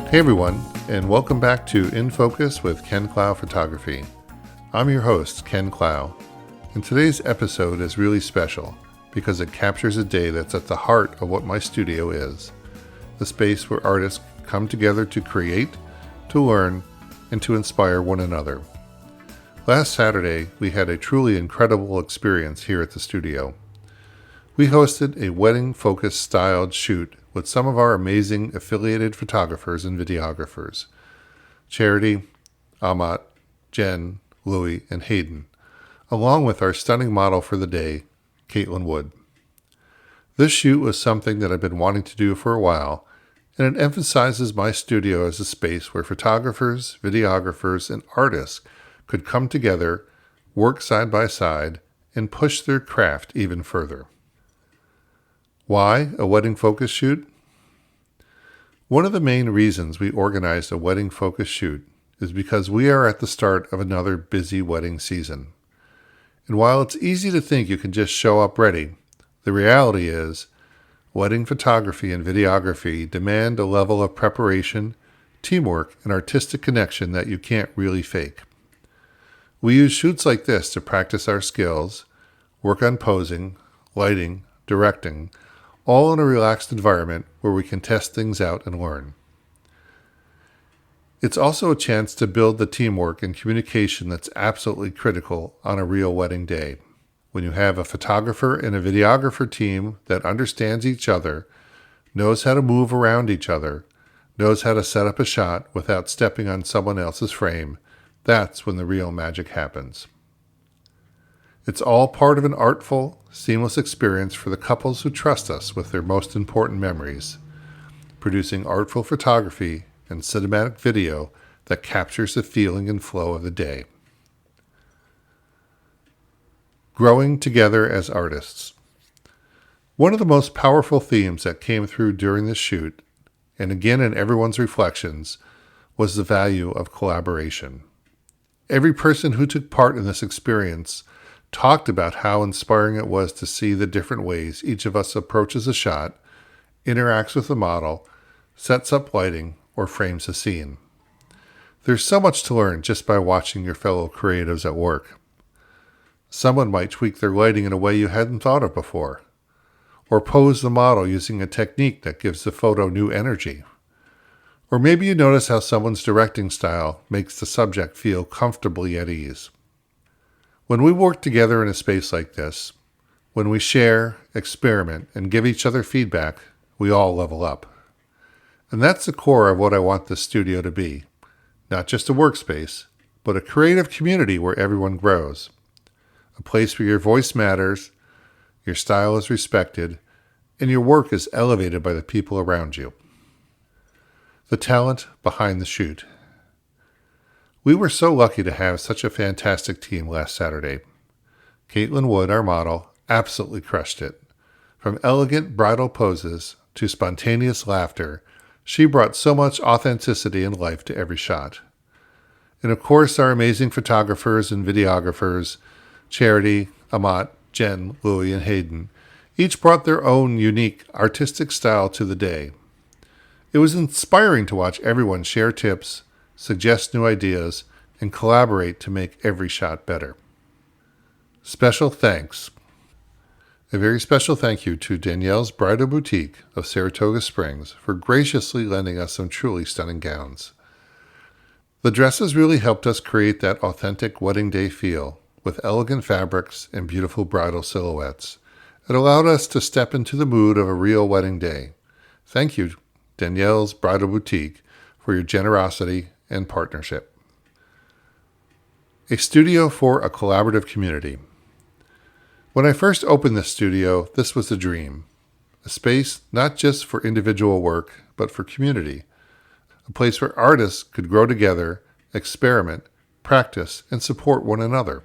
Hey everyone, and welcome back to In Focus with Clough Photography. I'm your host, Ken Clough, and today's episode is really special because it captures a day that's at the heart of what my studio is, the space where artists come together to create, to learn, and to inspire one another. Last Saturday, we had a truly incredible experience here at the studio. We hosted a wedding-focused styled shoot with some of our amazing affiliated photographers and videographers, Charity, Amat, Jenn, Louie, and Haydn, along with our stunning model for the day, Katelyn Wood. This shoot was something that I've been wanting to do for a while, and it emphasizes my studio as a space where photographers, videographers, and artists could come together, work side by side, and push their craft even further. Why a wedding-focused shoot? One of the main reasons we organized a wedding-focused shoot is because we are at the start of another busy wedding season. And while it's easy to think you can just show up ready, the reality is wedding photography and videography demand a level of preparation, teamwork, and artistic connection that you can't really fake. We use shoots like this to practice our skills, work on posing, lighting, directing, all in a relaxed environment where we can test things out and learn. It's also a chance to build the teamwork and communication that's absolutely critical on a real wedding day. When you have a photographer and a videographer team that understands each other, knows how to move around each other, knows how to set up a shot without stepping on someone else's frame, that's when the real magic happens. It's all part of an artful, seamless experience for the couples who trust us with their most important memories, producing artful photography and cinematic video that captures the feeling and flow of the day. Growing together as artists. One of the most powerful themes that came through during this shoot, and again in everyone's reflections, was the value of collaboration. Every person who took part in this experience talked about how inspiring it was to see the different ways each of us approaches a shot, interacts with the model, sets up lighting, or frames a scene. There's so much to learn just by watching your fellow creatives at work. Someone might tweak their lighting in a way you hadn't thought of before, or pose the model using a technique that gives the photo new energy. Or maybe you notice how someone's directing style makes the subject feel comfortably at ease. When we work together in a space like this, when we share, experiment, and give each other feedback, we all level up. And that's the core of what I want this studio to be. Not just a workspace, but a creative community where everyone grows. A place where your voice matters, your style is respected, and your work is elevated by the people around you. The talent behind the shoot. We were so lucky to have such a fantastic team last Saturday. Katelyn Wood, our model, absolutely crushed it. From elegant bridal poses to spontaneous laughter, she brought so much authenticity and life to every shot. And of course, our amazing photographers and videographers, Charity, Amat, Jenn, Louie, and Haydn, each brought their own unique artistic style to the day. It was inspiring to watch everyone share tips, suggest new ideas, and collaborate to make every shot better. Special thanks. A very special thank you to Danielle's Bridal Boutique of Saratoga Springs for graciously lending us some truly stunning gowns. The dresses really helped us create that authentic wedding day feel with elegant fabrics and beautiful bridal silhouettes. It allowed us to step into the mood of a real wedding day. Thank you, Danielle's Bridal Boutique, for your generosity and partnership. A studio for a collaborative community. When I first opened this studio, this was a dream. A space not just for individual work, but for community. A place where artists could grow together, experiment, practice, and support one another.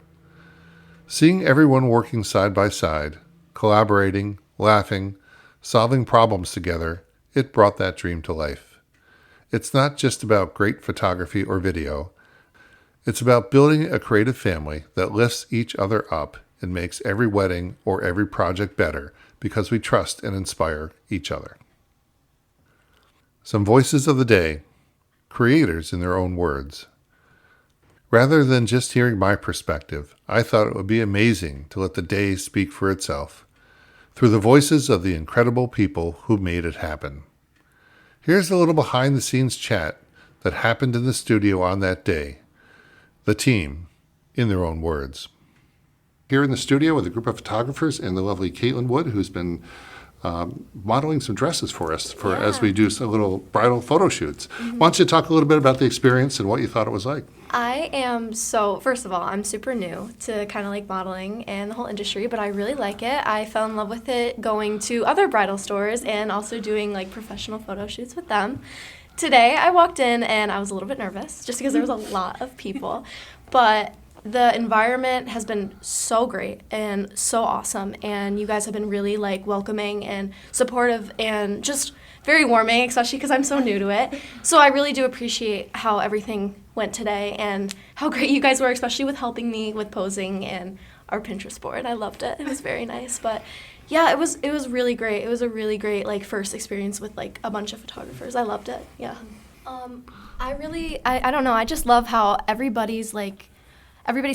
Seeing everyone working side by side, collaborating, laughing, solving problems together, it brought that dream to life. It's not just about great photography or video. It's about building a creative family that lifts each other up and makes every wedding or every project better because we trust and inspire each other. Some voices of the day. creators in their own words. Rather than just hearing my perspective, I thought it would be amazing to let the day speak for itself, through the voices of the incredible people who made it happen. Here's a little behind-the-scenes chat that happened in the studio on that day. The team, in their own words. Here in the studio with a group of photographers and the lovely Katelyn Wood, who's been modeling some dresses for us as we do a little bridal photo shoots. Why don't you talk a little bit about the experience and what you thought it was like? First of all, I'm super new to kind of like modeling and the whole industry, but I really like it. I fell in love with it going to other bridal stores and also doing like professional photo shoots with them. Today, I walked in and I was a little bit nervous just because there was a lot of people, but the environment has been so great and so awesome, and you guys have been really like welcoming and supportive and just very warming, especially because I'm so new to it. So I really do appreciate how everything went today and how great you guys were, especially with helping me with posing and our Pinterest board. I loved it. It was very nice. But yeah, it was really great. It was a really great like first experience with like a bunch of photographers. I loved it. Yeah. I don't know. I just love how everybody's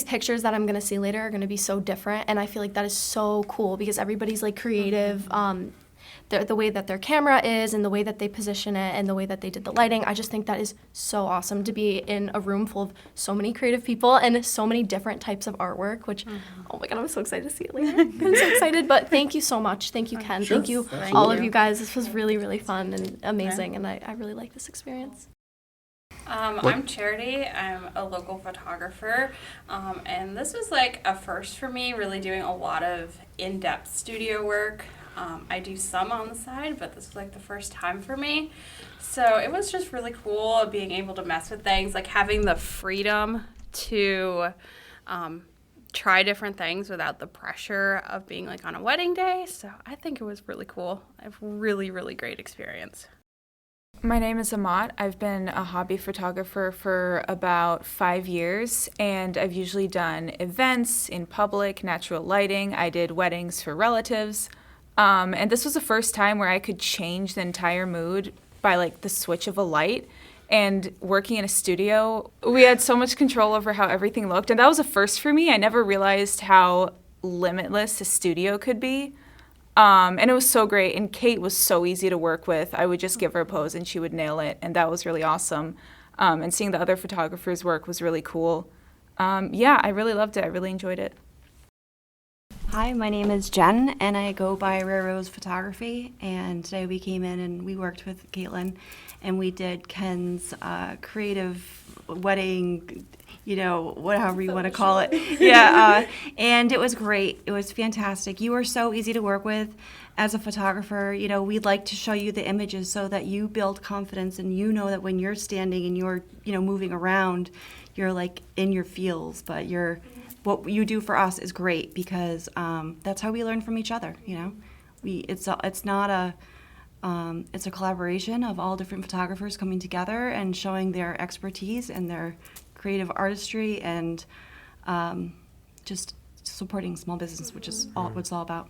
pictures that I'm going to see later are going to be so different, and I feel like that is so cool because everybody's like creative. The way that their camera is and the way that they position it and the way that they did the lighting, I just think that is so awesome to be in a room full of so many creative people and so many different types of artwork, which, oh my God, I'm so excited to see it later. I'm so excited, but thank you so much. Thank you, Ken. Sure. Thank you, all of you guys. This was really, really fun and amazing, and I really like this experience. I'm Charity. I'm a local photographer, and this was like a first for me, really doing a lot of in-depth studio work. I do some on the side, but this was like the first time for me. So it was just really cool being able to mess with things, like having the freedom to try different things without the pressure of being like on a wedding day. So I think it was really cool. A really, really great experience. My name is Amat. I've been a hobby photographer for about 5 years, and I've usually done events in public, natural lighting. I did weddings for relatives, and this was the first time where I could change the entire mood by like the switch of a light. And working in a studio, we had so much control over how everything looked, and that was a first for me. I never realized how limitless a studio could be. And it was so great, and Kate was so easy to work with. I would just give her a pose and she would nail it, and that was really awesome. And seeing the other photographers work was really cool. Yeah, I really loved it. I really enjoyed it. Hi, my name is Jenn, and I go by Rare Rose Photography, and today we came in and we worked with Katelyn, and we did Ken's creative wedding, whatever you want to call it. Yeah, and it was great. It was fantastic. You were so easy to work with as a photographer. We'd like to show you the images so that you build confidence and you know that when you're standing and you're, moving around, you're like in your feels, but what you do for us is great because that's how we learn from each other. It's a collaboration of all different photographers coming together and showing their expertise and their creative artistry and just supporting small business, which is what it's all about.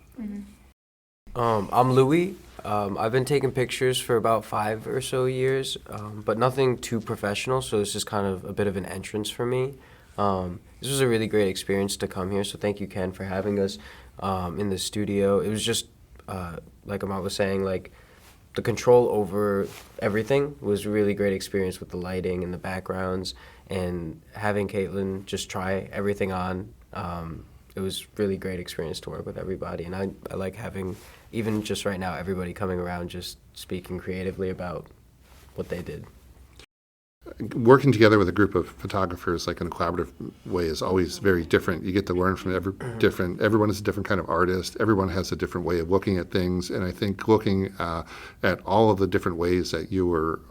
I'm Louie. I've been taking pictures for about 5 or so years, but nothing too professional, so this is kind of a bit of an entrance for me. This was a really great experience to come here, so thank you, Ken, for having us in the studio. It was just, like Amat was saying, like the control over everything was a really great experience with the lighting and the backgrounds, and having Katelyn just try everything on. It was really great experience to work with everybody, and I like having, even just right now, everybody coming around just speaking creatively about what they did. Working together with a group of photographers, like in a collaborative way, is always very different. You get to learn from everyone is a different kind of artist. Everyone has a different way of looking at things. And I think looking at all of the different ways that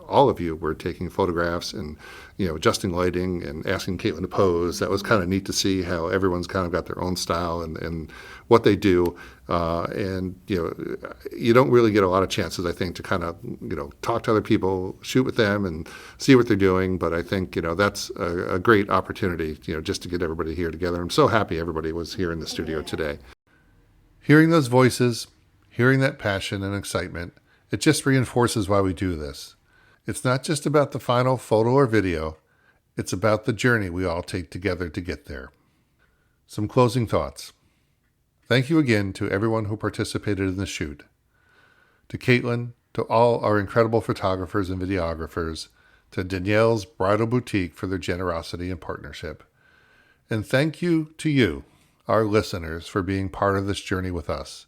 all of you were taking photographs and, adjusting lighting and asking Katelyn to pose, that was kind of neat to see how everyone's kind of got their own style and what they do. And you don't really get a lot of chances, I think, to kind of, talk to other people, shoot with them and see what they're doing. But I think, that's a great opportunity, just to get everybody here together. I'm so happy everybody was here in the studio today. Hearing those voices, hearing that passion and excitement, it just reinforces why we do this. It's not just about the final photo or video, it's about the journey we all take together to get there. Some closing thoughts. Thank you again to everyone who participated in the shoot. To Katelyn, to all our incredible photographers and videographers, to Danielle's Bridal Boutique for their generosity and partnership. And thank you to you, our listeners, for being part of this journey with us.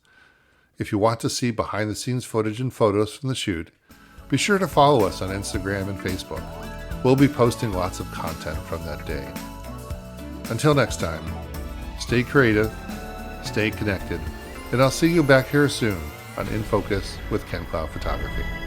If you want to see behind-the-scenes footage and photos from the shoot, be sure to follow us on Instagram and Facebook. We'll be posting lots of content from that day. Until next time, stay creative, stay connected, and I'll see you back here soon on In Focus with Clough Photography.